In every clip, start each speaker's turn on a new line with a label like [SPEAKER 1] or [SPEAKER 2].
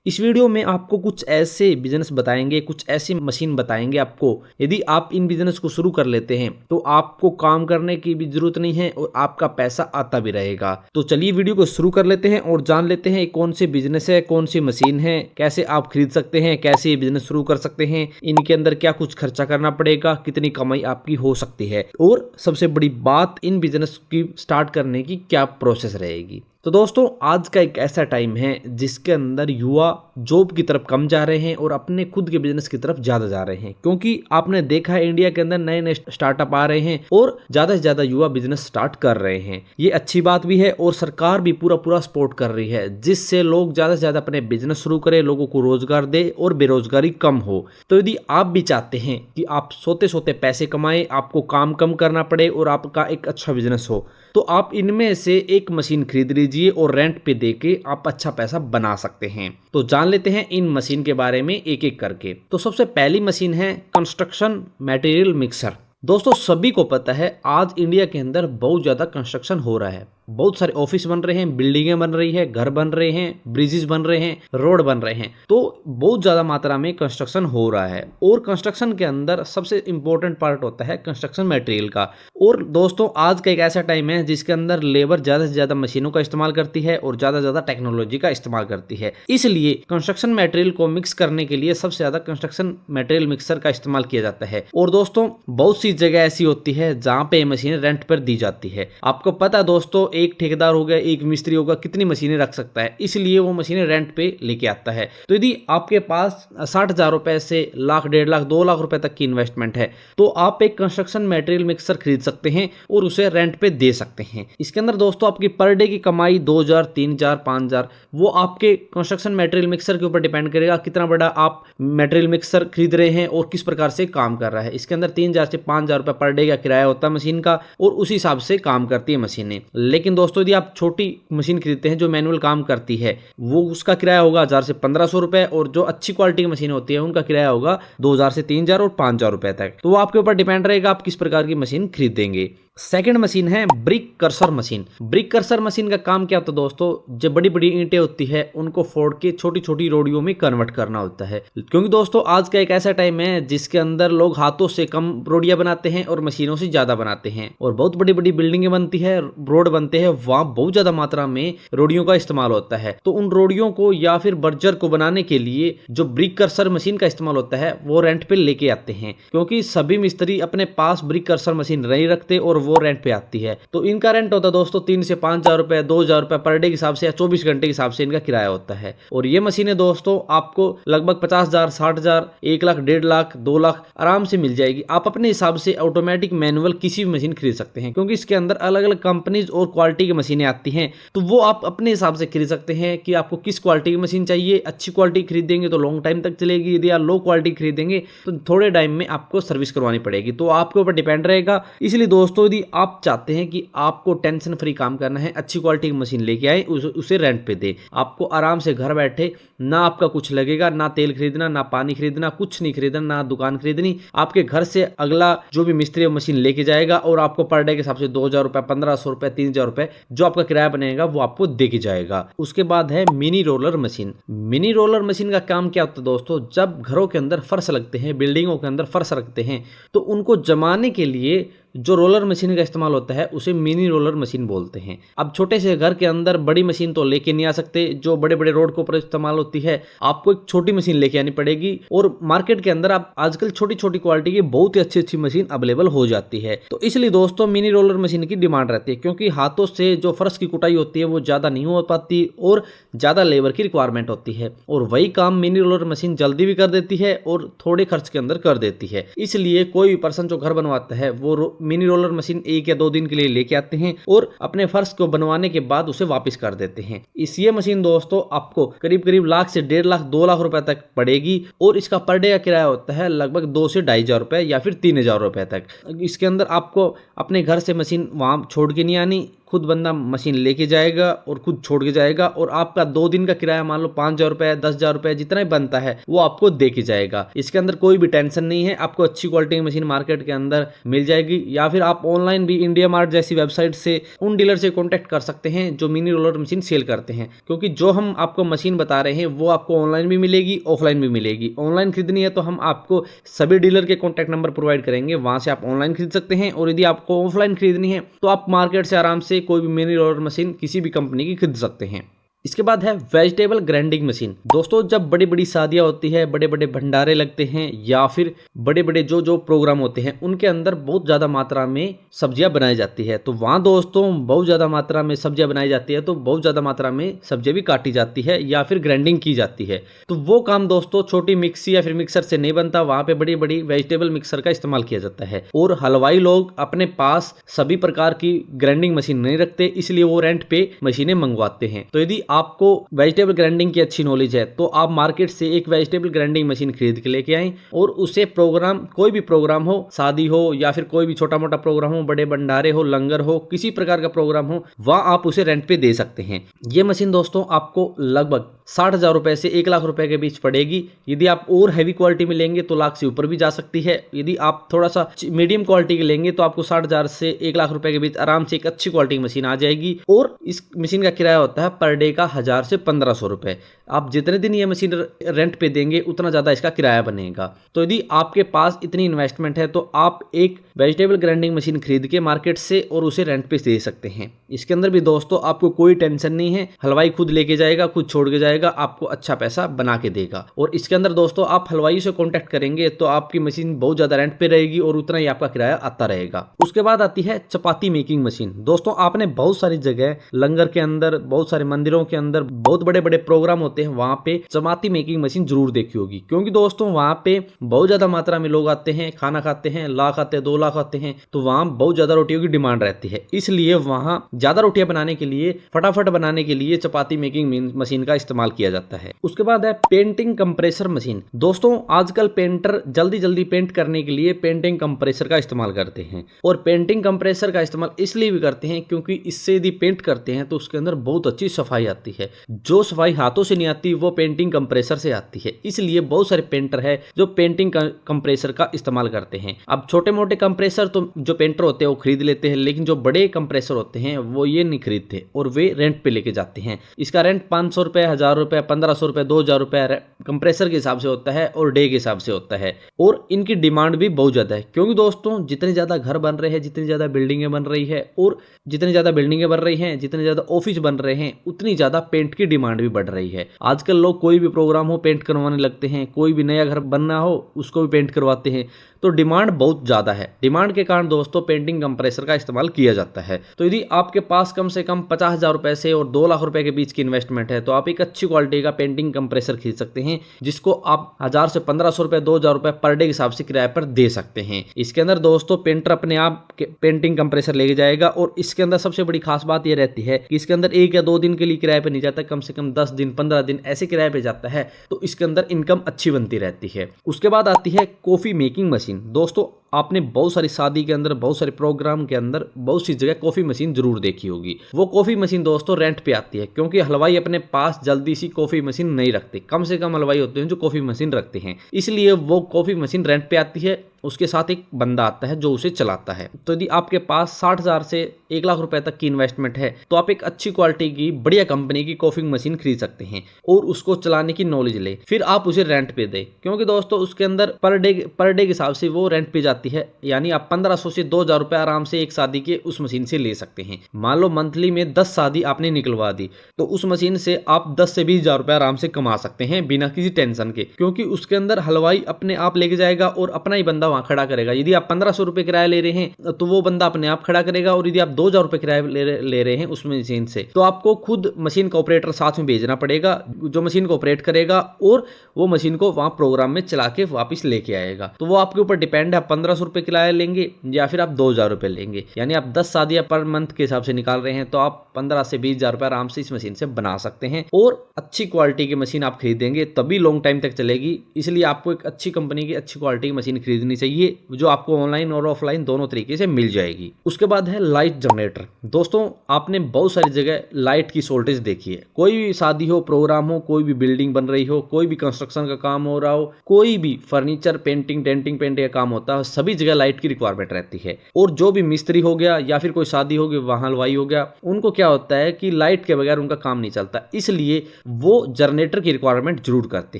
[SPEAKER 1] इस वीडियो में आपको कुछ ऐसे बिजनेस बताएंगे, कुछ ऐसी मशीन बताएंगे आपको, यदि आप इन बिजनेस को शुरू कर लेते हैं तो आपको काम करने की भी जरूरत नहीं है और आपका पैसा आता भी रहेगा। तो चलिए वीडियो को शुरू कर लेते हैं और जान लेते हैं कौन सी बिजनेस है, कौन सी मशीन है, कैसे आप खरीद सकते हैं, कैसे ये बिजनेस शुरू कर सकते हैं, इनके अंदर क्या कुछ खर्चा करना पड़ेगा, कितनी कमाई आपकी हो सकती है और सबसे बड़ी बात, इन बिजनेस की स्टार्ट करने की क्या प्रोसेस रहेगी। तो दोस्तों, आज का एक ऐसा टाइम है जिसके अंदर युवा जॉब की तरफ कम जा रहे हैं और अपने खुद के बिजनेस की तरफ ज्यादा जा रहे हैं, क्योंकि आपने देखा है इंडिया के अंदर नए नए स्टार्टअप आ रहे हैं और ज्यादा से ज्यादा युवा बिजनेस स्टार्ट कर रहे हैं। ये अच्छी बात भी है और सरकार भी पूरा सपोर्ट कर रही है, जिससे लोग ज्यादा से ज्यादा अपने बिजनेस शुरू करें, लोगों को रोजगार दे और बेरोजगारी कम हो। तो यदि आप भी चाहते हैं कि आप सोते सोते पैसे कमाएं, आपको काम कम करना पड़े और आपका एक अच्छा बिजनेस हो, तो आप इनमें से एक मशीन खरीद लीजिए और रेंट पे देके आप अच्छा पैसा बना सकते हैं। तो जान लेते हैं इन मशीन के बारे में एक एक करके। तो सबसे पहली मशीन है कंस्ट्रक्शन मटेरियल मिक्सर। दोस्तों, सभी को पता है आज इंडिया के अंदर बहुत ज्यादा कंस्ट्रक्शन हो रहा है, बहुत सारे ऑफिस बन रहे हैं, बिल्डिंगें बन रही है, घर बन रहे हैं, ब्रिजेस बन रहे हैं, रोड बन रहे हैं। तो बहुत ज्यादा मात्रा में कंस्ट्रक्शन हो रहा है और कंस्ट्रक्शन के अंदर सबसे इंपॉर्टेंट पार्ट होता है कंस्ट्रक्शन मटेरियल का। और दोस्तों, आज का एक ऐसा टाइम है जिसके अंदर लेबर ज्यादा से ज्यादा मशीनों का इस्तेमाल करती है और ज्यादा से ज्यादा टेक्नोलॉजी का इस्तेमाल करती है। इसलिए कंस्ट्रक्शन मटेरियल को मिक्स करने के लिए सबसे ज्यादा कंस्ट्रक्शन मटेरियल मिक्सर का इस्तेमाल किया जाता है। और दोस्तों, बहुत सी जगह ऐसी होती है जहां पे मशीनें रेंट पर दी जाती है। आपको पता है दोस्तों, एक ठेकेदार हो गया, एक मिस्त्री होगा, कितनी मशीनें रख सकता है, इसलिए वो मशीनें रेंट पे लेके आता है। तो यदि आपके पास 60,000 रुपए से लाख, 1.5 लाख, 2 लाख रुपए तक की इन्वेस्टमेंट है, तो आप एक कंस्ट्रक्शन मटेरियल मिक्सर खरीद सकते हैं और उसे रेंट पे दे सकते हैं। इसके अंदर दोस्तों आपकी पर डे की कमाई 2,000, 3,000, 5,000, वो आपके कंस्ट्रक्शन मटेरियल मिक्सर के ऊपर डिपेंड करेगा कितना बड़ा आप मटेरियल मिक्सर खरीद रहे हैं और किस प्रकार से काम कर रहा है। इसके अंदर 3,000 से 5,000 रुपए पर डे का किराया होता है मशीन का और उसी हिसाब से काम करती है मशीनें। लेकिन दोस्तों, यदि आप छोटी मशीन खरीदते हैं जो मैनुअल काम करती है, वो उसका किराया होगा 1,000 से 1,500 रुपए और जो अच्छी क्वालिटी की मशीन होती है उनका किराया होगा 2,000 से 3,000 और 5,000 रुपए तक। तो वो आपके ऊपर डिपेंड रहेगा आप किस प्रकार की मशीन खरीदेंगे। सेकंड मशीन है brick cursor machine. Brick cursor machine का काम क्या होता है दोस्तों, जो बड़ी बड़ी ईंटें होती है उनको फोड़ के छोटी छोटी रोड़ियों में कन्वर्ट करना होता है। क्योंकि दोस्तों, आज का एक ऐसा टाइम है जिसके अंदर लोग हाथों से कम रोड़ियां बनाते हैं और मशीनों से ज्यादा बनाते हैं और बहुत बड़ी बड़ी बिल्डिंगें बनती है, रोड बनते हैं, वहां बहुत ज्यादा मात्रा में रोड़ियों का इस्तेमाल होता है। तो उन रोड़ियों को या फिर बर्जर को बनाने के लिए जो ब्रिक कर्सर मशीन का इस्तेमाल होता है वो रेंट पे लेके आते हैं, क्योंकि सभी मिस्त्री अपने पास ब्रिक कर्सर मशीन नहीं रखते और वो रेंट पे आती है। तो इनका रेंट होता है दोस्तों 3 से 5,000 रुपए, 2,000 रुपए पर डे के हिसाब से या 24 घंटे के हिसाब से इनका किराया होता है। और ये मशीनें दोस्तों आपको लगभग 50,000, 60,000, 1 लाख, 1.5 लाख, 2 लाख आराम से मिल जाएगी। आप अपने हिसाब से ऑटोमेटिक मैनुअल किसी भी मशीन खरीद सकते हैं, क्योंकि इसके अंदर अलग अलग कंपनीज और क्वालिटी की मशीनें आती हैं। तो वो आप अपने हिसाब से खरीद सकते हैं कि आपको किस क्वालिटी की मशीन चाहिए। अच्छी क्वालिटी खरीदेंगे तो लॉन्ग टाइम तक चलेगी, यदि आप लो क्वालिटी खरीदेंगे तो थोड़े टाइम में आपको सर्विस करवानी पड़ेगी। तो आपके ऊपर डिपेंड रहेगा। इसलिए दोस्तों, यदि आप चाहते हैं कि आपको टेंशन फ्री काम करना है, अच्छी क्वालिटी की मशीन लेके आए, उसे रेंट पे दे, आपको आराम से घर बैठे, ना आपका कुछ लगेगा, ना तेल खरीदना, ना पानी खरीदना, कुछ नहीं खरीदना, ना दुकान खरीदनी। आपके घर से अगला जो भी मिस्त्री मशीन लेके जाएगा और आपको पर डे के हिसाब से 2,000 रुपए, 1,500 रुपए, 3,000 रुपए जो आपका किराया बनेगा वो आपको दे के जाएगा। उसके बाद है mini roller machine. Mini roller machine का काम क्या होता है दोस्तों, जब घरों के अंदर फर्श लगते हैं, बिल्डिंगों के अंदर फर्श रखते हैं, तो उनको जमाने के लिए जो रोलर मशीन का इस्तेमाल होता है उसे मिनी रोलर मशीन बोलते हैं। अब छोटे से घर के अंदर बड़ी मशीन तो लेके नहीं आ सकते, जो बड़े बड़े रोड के ऊपर इस्तेमाल होती है, आपको एक छोटी मशीन लेके आनी पड़ेगी। और मार्केट के अंदर आप आजकल छोटी छोटी क्वालिटी की बहुत ही अच्छी अच्छी मशीन अवेलेबल हो जाती है। तो इसलिए दोस्तों मिनी रोलर मशीन की डिमांड रहती है, क्योंकि हाथों से जो फर्श की कुटाई होती है वो ज्यादा नहीं हो पाती और ज्यादा लेबर की रिक्वायरमेंट होती है, और वही काम मिनी रोलर मशीन जल्दी भी कर देती है और थोड़े खर्च के अंदर कर देती है। इसलिए कोई भी पर्सन जो घर बनवाता है वो मिनी रोलर मशीन 1 या 2 दिन के लिए लेके आते हैं और अपने फर्श को बनवाने के बाद उसे वापस कर देते हैं। ये मशीन दोस्तों आपको करीब करीब लाख से 1.5 लाख, 2 लाख रुपए तक पड़ेगी और इसका पर डे का किराया होता है लगभग 2 से 2,500 रुपए या फिर 3,000 रुपए तक। इसके अंदर आपको अपने घर से मशीन वहां छोड़ के नहीं आनी, खुद बंदा मशीन लेके जाएगा और खुद छोड़ के जाएगा, और आपका 2 दिन का किराया मान लो 5,000 रुपए 10,000 रुपए जितना भी बनता है वो आपको दे के जाएगा। इसके अंदर कोई भी टेंशन नहीं है, आपको अच्छी क्वालिटी की मशीन मार्केट के अंदर मिल जाएगी। या फिर आप ऑनलाइन भी इंडिया मार्ट जैसी वेबसाइट से उन डीलर से कॉन्टेक्ट कर सकते हैं जो मिनी रोलर मशीन सेल करते हैं, क्योंकि जो हम आपको मशीन बता रहे हैं वो आपको ऑनलाइन भी मिलेगी ऑफलाइन भी मिलेगी। ऑनलाइन खरीदनी है तो हम आपको सभी डीलर के कॉन्टैक्ट नंबर प्रोवाइड करेंगे, वहां से आप ऑनलाइन खरीद सकते हैं। और यदि आपको ऑफलाइन खरीदनी है तो आप मार्केट से आराम से कोई भी मिनी रोलर मशीन किसी भी कंपनी की खरीद सकते हैं। इसके बाद है वेजिटेबल ग्राइंडिंग मशीन। दोस्तों जब बड़ी बड़ी शादियां होती है, बड़े बड़े भंडारे लगते हैं या फिर बड़े बड़े जो प्रोग्राम होते हैं उनके अंदर बहुत ज़्यादा मात्रा में सब्जियां बनाई जाती है, तो वहाँ दोस्तों बहुत ज़्यादा मात्रा में सब्जियां बनाई जाती है, तो बहुत ज़्यादा मात्रा में सब्जियां भी काटी जाती है या फिर ग्राइंडिंग की जाती है। तो वो काम दोस्तों छोटी मिक्सी या फिर मिक्सर से नहीं बनता, वहाँ पे बड़ी बड़ी वेजिटेबल मिक्सर का इस्तेमाल किया जाता है। और हलवाई लोग अपने पास सभी प्रकार की ग्राइंडिंग मशीन नहीं रखते, इसलिए वो रेंट पे मशीनें मंगवाते हैं। तो यदि आपको वेजिटेबल ग्राइंडिंग की अच्छी नॉलेज है तो आप मार्केट से एक वेजिटेबल ग्राइंडिंग मशीन खरीद के लेके आएं और उसे प्रोग्राम, कोई भी प्रोग्राम हो, शादी हो या फिर कोई भी छोटा मोटा प्रोग्राम हो, बड़े भंडारे हो, लंगर हो, किसी प्रकार का प्रोग्राम हो, वहां आप उसे रेंट पे दे सकते हैं। ये मशीन दोस्तों आपको लगभग 60,000 रुपए से 1,00,000 रुपए के बीच पड़ेगी। यदि आप और हैवी क्वालिटी में लेंगे तो लाख से ऊपर भी जा सकती है। यदि आप थोड़ा सा मीडियम क्वालिटी के लेंगे तो आपको 60,000 से 1,00,000 रुपए के बीच आराम से एक अच्छी क्वालिटी की मशीन आ जाएगी। और इस मशीन का किराया होता है पर डे का 1,000 से 1,500 रुपए। आप जितने दिन ये मशीन रेंट पे देंगे उतना ज्यादा इसका किराया बनेगा। तो यदि आपके पास इतनी इन्वेस्टमेंट है तो आप एक वेजिटेबल ग्राइंडिंग मशीन खरीद के मार्केट से और उसे रेंट पे दे सकते हैं। इसके अंदर भी दोस्तों आपको कोई टेंशन नहीं है, हलवाई खुद लेके जाएगा, खुद छोड़ के जाएगा, आपको अच्छा पैसा बना के देगा। और इसके अंदर दोस्तों आप हलवाई से कांटेक्ट करेंगे तो आपकी मशीन बहुत ज्यादा रेंट पे रहेगी और उतना ही आपका किराया आता रहेगा। उसके बाद आती है चपाती मेकिंग मशीन। दोस्तों आपने बहुत सारी जगह, लंगर के अंदर, बहुत सारे मंदिरों के अंदर, बहुत बड़े बड़े प्रोग्राम होते हैं, वहां पे चपाती मेकिंग मशीन जरूर देखी होगी, क्योंकि दोस्तों वहां पे बहुत ज्यादा मात्रा में लोग आते हैं, खाना खाते हैं, 1,00,000 आते हैं, 2,00,000 आते हैं, तो वहां बहुत ज्यादा रोटियों की डिमांड रहती है। इसलिए वहां ज्यादा रोटियां बनाने के लिए, फटाफट बनाने के लिए चपाती मेकिंग मशीन का इस्तेमाल किया जाता है। उसके बाद है पेंटिंग कंप्रेसर मशीन। दोस्तों आजकल पेंटर जल्दी जल्दी पेंट करने के लिए पेंटिंग कंप्रेसर का इस्तेमाल करते हैं, और पेंटिंग कंप्रेसर का इस्तेमाल इसलिए भी करते हैं क्योंकि इससे यदि पेंट करते हैं तो उसके अंदर बहुत अच्छी सफाई आती है। जो सफाई हाथों से नहीं आती वो पेंटिंग कंप्रेसर से आती है। इसलिए बहुत सारे पेंटर है जो पेंटिंग कंप्रेसर का इस्तेमाल करते हैं। अब छोटे मोटे कंप्रेसर तो जो पेंटर होते हैं वो खरीद लेते हैं, लेकिन जो बड़े कंप्रेसर होते हैं वो ये नहीं खरीदते और वे रेंट पे लेके जाते हैं। इसका रेंट 500 रुपए, 1,000 रुपए, 1,500 रुपए, 2,000 रुपए कंप्रेसर के हिसाब से होता है और डे के हिसाब से होता है। और इनकी डिमांड भी बहुत ज्यादा है, क्योंकि दोस्तों जितने ज्यादा घर बन रहे हैं, जितनी ज्यादा बिल्डिंगें बन रही है, और जितनी ज्यादा बिल्डिंगें बन रही हैं, जितने ज्यादा ऑफिस बन रहे हैं, उतनी ज्यादा पेंट की डिमांड भी बढ़ रही है। आजकल लोग कोई भी प्रोग्राम हो पेंट करवाने लगते हैं, कोई भी नया घर बनना हो उसको भी पेंट करवाते हैं, तो डिमांड बहुत ज्यादा है। डिमांड के कारण दोस्तों पेंटिंग कंप्रेसर का इस्तेमाल किया जाता है। तो यदि आपके पास कम से कम 50,000 रुपए से और 2,00,000 रुपए के बीच की इन्वेस्टमेंट है तो आप एक अच्छी क्वालिटी का पेंटिंग कंप्रेसर खरीद सकते हैं, जिसको आप 1,000 से 1,500 रुपए, 2,000 रुपए पर डे के हिसाब से किराए पर दे सकते हैं। इसके अंदर दोस्तों पेंटर अपने आप पेंटिंग कंप्रेसर लेके जाएगा, और इसके अंदर सबसे बड़ी खास बात यह रहती है कि इसके अंदर 1 या 2 दिन के लिए किराए पर नहीं जाता, कम से कम 10 दिन 15 दिन ऐसे किराए पे जाता है, तो इसके अंदर इनकम अच्छी बनती रहती है। उसके बाद आती है कॉफी मेकिंग मशीन। दोस्तों आपने बहुत सारी शादी के अंदर, बहुत सारे प्रोग्राम के अंदर, बहुत सी जगह कॉफी मशीन जरूर देखी होगी। वो कॉफी मशीन दोस्तों रेंट पे आती है, क्योंकि हलवाई अपने पास जल्दी सी कॉफी मशीन नहीं रखते। कम से कम हलवाई होते हैं जो कॉफी मशीन रखते हैं, इसलिए वो कॉफी मशीन रेंट पे आती है। उसके साथ एक बंदा आता है जो उसे चलाता है। तो यदि आपके पास 60,000 से 1,00,000 रुपए तक की इन्वेस्टमेंट है तो आप एक अच्छी क्वालिटी की बढ़िया कंपनी की कॉफी मशीन खरीद सकते हैं और उसको चलाने की नॉलेज ले, फिर आप उसे रेंट पे दें, क्योंकि दोस्तों उसके अंदर पर डे के हिसाब से वो रेंट पे जाती है। यानी आप 1,500 से 2,000 रुपए आराम से एक शादी के उस मशीन से ले सकते हैं। मान लो मंथली में 10 शादी आपने निकलवा दी तो उस मशीन से आप 10 से 20,000 रुपए आराम से कमा सकते हैं बिना किसी टेंशन के, क्योंकि उसके अंदर हलवाई अपने आप लेके जाएगा और अपना ही बंदा वहां खड़ा करेगा। यदि आप 1,500 रुपए किराया ले रहे हैं तो वो बंदा अपने आप खड़ा करेगा, और यदि आप 2,000 रुपए किराया ले रहे हैं उस मशीन से तो आपको खुद मशीन का ऑपरेटर साथ में भेजना पड़ेगा जो मशीन को ऑपरेट करेगा, और वो मशीन को वहां प्रोग्राम में चला के वापस लेके आएगा। तो वो आपके ऊपर डिपेंड है, 15 1500 रुपये किराया लेंगे या फिर आप 2000 रुपये लेंगे, यानी आप 10 शादियां पर मंथ के हिसाब से निकाल रहे हैं तो आप 15 से 20,000 रुपये आराम से इस मशीन से बना सकते हैं। और अच्छी क्वालिटी की मशीन आप खरीदेंगे तभी लॉन्ग टाइम तक चलेगी, इसलिए आपको एक अच्छी कंपनी की अच्छी क्वालिटी की मशीन खरीदनी चाहिए जो आपको ऑनलाइन और ऑफलाइन दोनों तरीके से मिल जाएगी। उसके बाद है लाइट जनरेटर। दोस्तों आपने बहुत सारी जगह लाइट की शॉर्टेज देखी है, कोई भी शादी हो, प्रोग्राम हो, कोई भी बिल्डिंग बन रही हो, कोई भी कंस्ट्रक्शन का काम हो रहा हो, कोई भी फर्नीचर पेंटिंग डेंटिंग पेंटिंग का काम होता है, सभी जगह लाइट की रिक्वायरमेंट रहती है। और जो भी मिस्त्री हो गया या फिर कोई शादी हो गई, वहां हलवाई हो गया, उनको क्या होता है कि लाइट के बगैर उनका काम नहीं चलता, इसलिए वो जनरेटर की रिक्वायरमेंट जरूर करते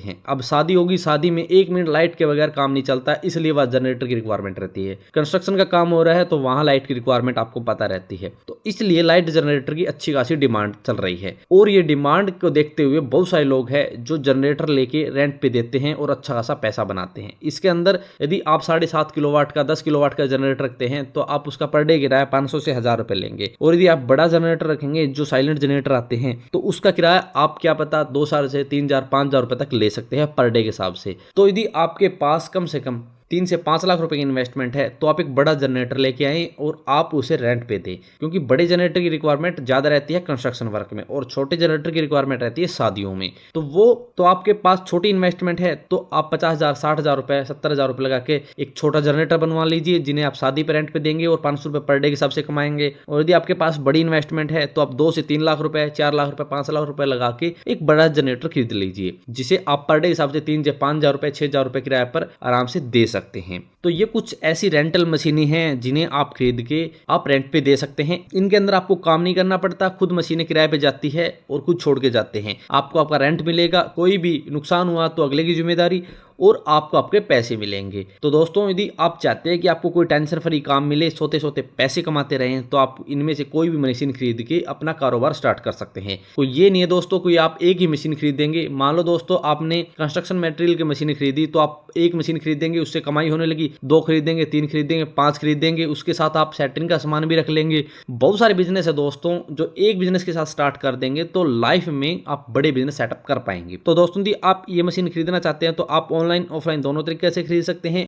[SPEAKER 1] हैं। अब शादी होगी, शादी में 1 मिनट लाइट के बगैर काम नहीं चलता, इसलिए वह जनरेटर की रिक्वायरमेंट रहती है। कंस्ट्रक्शन का काम हो रहा है तो वहां लाइट की रिक्वायरमेंट आपको पता रहती है, तो इसलिए लाइट जनरेटर की अच्छी खासी डिमांड चल रही है। और ये डिमांड को देखते हुए बहुत सारे लोग हैं जो जनरेटर लेके रेंट पे देते हैं और अच्छा खासा पैसा बनाते हैं। इसके अंदर यदि आप 7.5 किलोवाट का 10 किलोवाट का जनरेटर रखते हैं तो आप उसका पर डे किराया 500 से 1000 रुपए लेंगे। और यदि आप बड़ा जनरेटर रखेंगे जो साइलेंट जनरेटर आते हैं तो उसका किराया आप क्या पता 2,000 से 3,000 5,000 रुपए तक ले सकते हैं पर डे के हिसाब से। तो यदि आपके पास कम से कम 3 से 5 लाख रुपए की इन्वेस्टमेंट है तो आप एक बड़ा जनरेटर लेके आएं और आप उसे रेंट पे दें, क्योंकि बड़े जनरेटर की रिक्वायरमेंट ज़्यादा रहती है कंस्ट्रक्शन वर्क में और छोटे जनरेटर की रिक्वायरमेंट रहती है शादियों में। तो आपके पास छोटी इन्वेस्टमेंट है तो आप 50,000 60,000 रुपए 70,000 रुपए लगा के एक छोटा जनरेटर बनवा लीजिए, जिन्हें आप शादी पे रेंट पे देंगे और 500 रुपये पर डे के हिसाब से कमाएंगे। और यदि आपके पास बड़ी इन्वेस्टमेंट है तो आप 2 से 3 लाख रुपए 4 लाख रुपए 5 लाख रुपए लगा के एक बड़ा जनरेटर खरीद लीजिए, जिसे आप पर डे हिसाब से 3 से 5,000 रुपए 6,000 रुपए किराए पर आराम से दे सकते हैं। तो ये कुछ ऐसी रेंटल मशीनें हैं जिन्हें आप खरीद के आप रेंट पे दे सकते हैं। इनके अंदर आपको काम नहीं करना पड़ता, खुद मशीनें किराए पे जाती है और खुद छोड़ के जाते हैं। आपको आपका रेंट मिलेगा, कोई भी नुकसान हुआ तो अगले की जिम्मेदारी, और आपको आपके पैसे मिलेंगे। तो दोस्तों यदि आप चाहते हैं कि आपको कोई टेंशन फ्री काम मिले, सोते सोते पैसे कमाते रहें, तो आप इनमें से कोई भी मशीन खरीद के अपना कारोबार स्टार्ट कर सकते हैं। तो ये नहीं है दोस्तों कोई आप एक ही मशीन खरीदेंगे। मान लो दोस्तों आपने कंस्ट्रक्शन मटेरियल की मशीनें खरीदी तो आप एक मशीन खरीदेंगे, उससे कमाई होने लगी, 2 खरीदेंगे, 3 खरीदेंगे, 5 खरीदेंगे, उसके साथ आप सेटरिंग का सामान भी रख लेंगे। बहुत सारे बिजनेस है दोस्तों, जो एक बिजनेस के साथ स्टार्ट कर देंगे तो लाइफ में आप बड़े बिजनेस सेटअप कर पाएंगे। तो दोस्तों यदि आप ये मशीन खरीदना चाहते हैं तो आप ऑनलाइन ऑफलाइन दोनों तरीके से खरीद सकते हैं।